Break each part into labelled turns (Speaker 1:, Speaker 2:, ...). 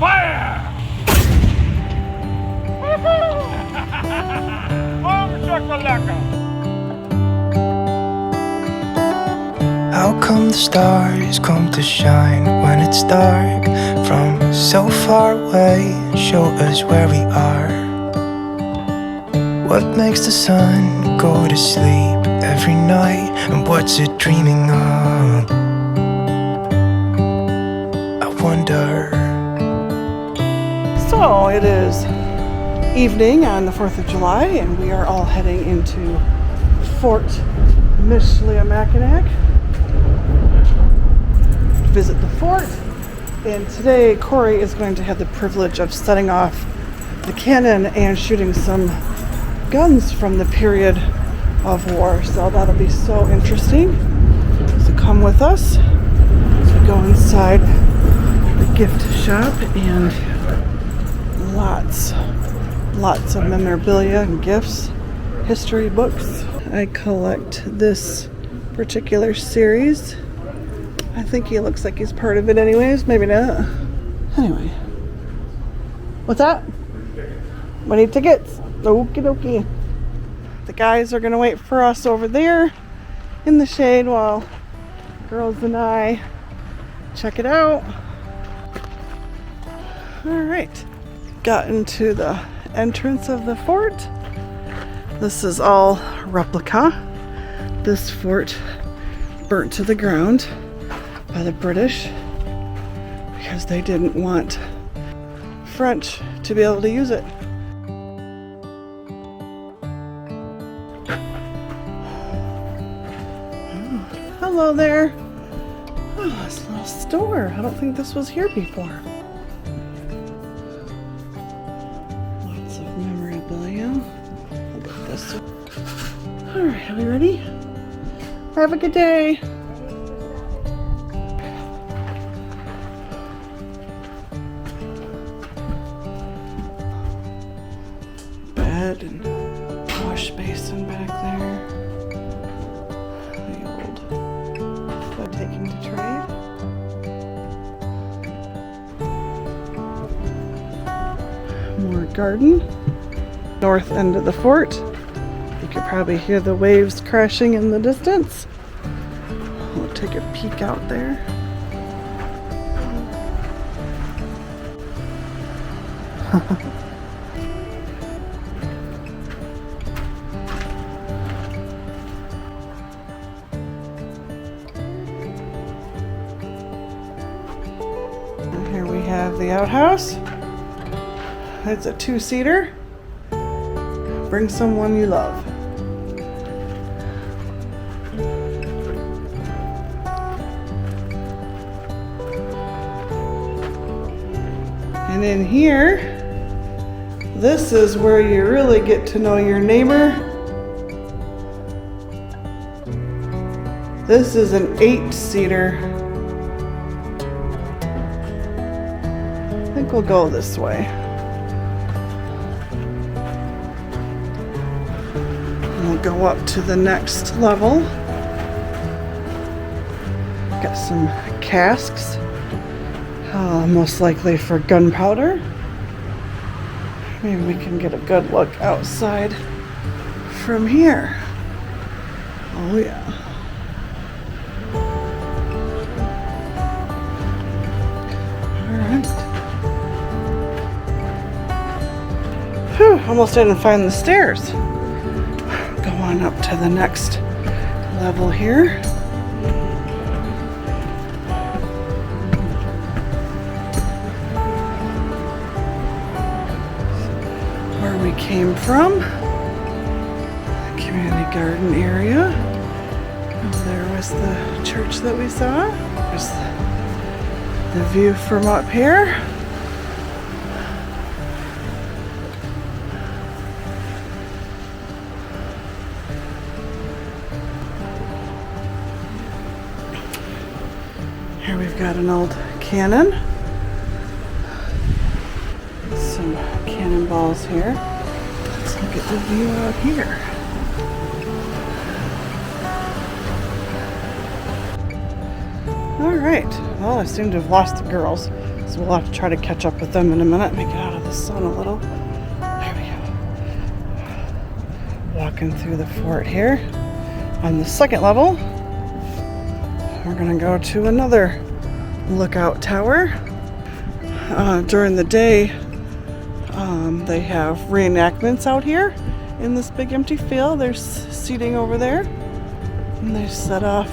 Speaker 1: Fire!
Speaker 2: How come the stars come to shine when it's dark from so far away and show us where we are? What makes the sun go to sleep every night, and what's it dreaming of? I wonder.
Speaker 3: So it is evening on the 4th of July, and we are all heading into Fort Michilimackinac to visit the fort. And today Corey is going to have the privilege of setting off the cannon and shooting some guns from the period of war. So that'll be so interesting. So come with us as we go inside the gift shop, and lots of memorabilia and gifts, history books. I collect this particular series. I think he looks like he's part of it anyways, maybe not. Anyway. What's that? We need tickets. Okie dokie. The guys are gonna wait for us over there in the shade while girls and I check it out. Alright. Got into the entrance of the fort. This is all replica. This fort burnt to the ground by the British because they didn't want French to be able to use it. Oh, hello there. Oh, this little store. I don't think this was here before. Alright, are we ready? Have a good day. Bed and wash basin back there. The old bed taking to trade. More garden. North end of the fort. You could probably hear the waves crashing in the distance. We'll take a peek out there. And here we have the outhouse. It's a 2-seater. Bring someone you love. And in here, this is where you really get to know your neighbor. This is an 8-seater. I think we'll go this way. We'll go up to the next level. Got some casks. Most likely for gunpowder. Maybe we can get a good look outside from here. Oh yeah. Alright. Whew, almost didn't find the stairs. Go on up to the next level here. We came from the community garden area. And there was the church that we saw. There's the view from up here. Here we've got an old Canon. Some cannonballs here. Let's look at the view out here. Alright, well I seem to have lost the girls, So we'll have to try to catch up with them in a minute. Let me get out of the sun a little. There we go. Walking through the fort here. On the second level, we're gonna go to another lookout tower. During the day, they have reenactments out here in this big empty field. There's seating over there. And they set off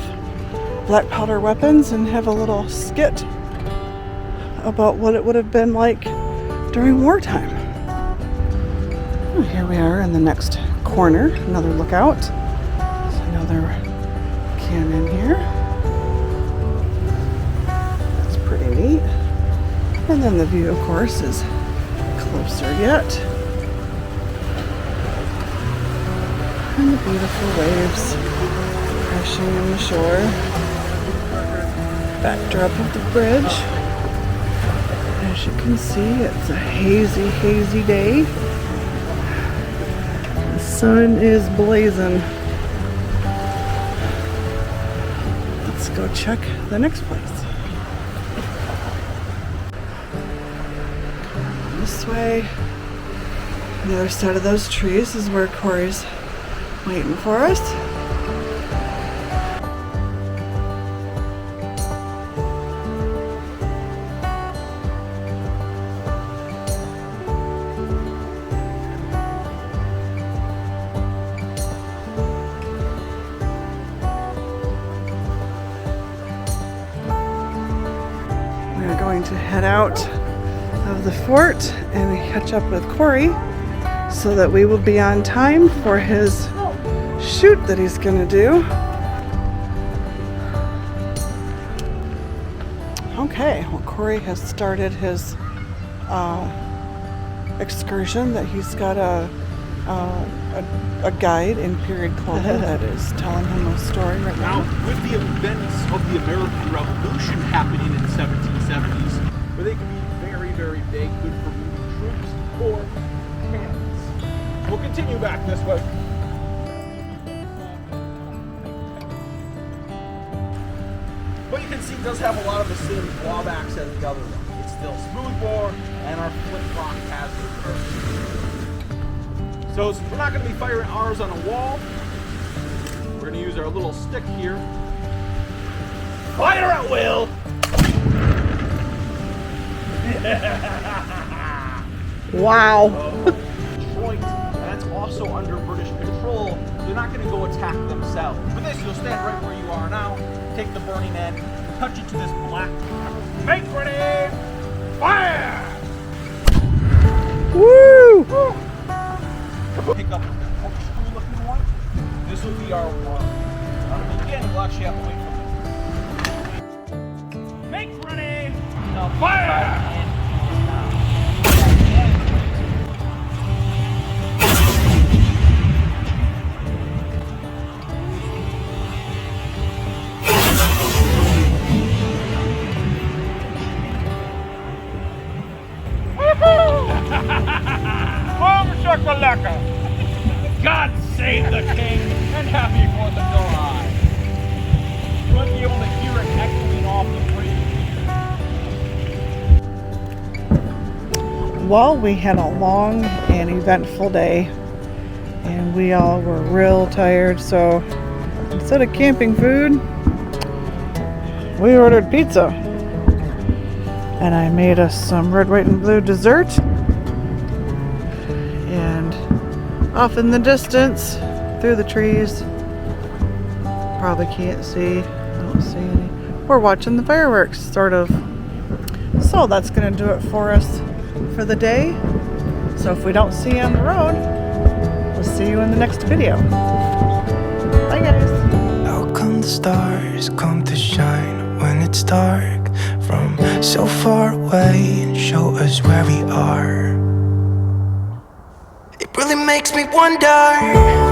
Speaker 3: black powder weapons and have a little skit about what it would have been like during wartime. And here we are in the next corner, another lookout. There's another Canon here. That's pretty neat. And then the view, of course, is closer yet. And the beautiful waves crashing on the shore. Backdrop of the bridge. As you can see, it's a hazy, hazy day. The sun is blazing. Let's go check the next place. This way. On the other side of those trees is where Corey's waiting for us. We're going to head out of the fort and catch up with Corey so that we will be on time for his shoot that he's gonna do. Okay, well, Corey has started his excursion. That he's got a guide in period clothing that is telling him a story right now.
Speaker 1: Now, with the events of the American Revolution happening in the 1770s, where they can be very, very big, good for moving troops or cannons. We'll continue back this way. But you can see it does have a lot of the same drawbacks as the other one. It's still smoothbore, and our flintlock has it. So we're not going to be firing ours on a wall. We're going to use our little stick here. Fire at will!
Speaker 3: Wow.
Speaker 1: Detroit, that's also under British control. They're not going to go attack themselves. For this, you'll stand right where you are now, take the burning end, touch it to this black. Make ready! Fire!
Speaker 3: Woo!
Speaker 1: Pick up the corkscrew looking one. This will be our one. Again, we'll actually have to wait for this. Make ready! Now fire!
Speaker 4: Boom shakalaka! God save the king and happy 4th of July! You won't be able to hear it echoing off the bridge.
Speaker 3: Well, we had a long and eventful day, and we all were real tired, so instead of camping food, we ordered pizza. And I made us some red, white, and blue dessert. And off in the distance, through the trees, probably can't see, I don't see any. We're watching the fireworks, sort of. So that's gonna do it for us for the day. So if we don't see you on the road, we'll see you in the next video. Bye guys.
Speaker 2: How come the stars come to shine when it's dark from so far away and show us where we are? It really makes me wonder.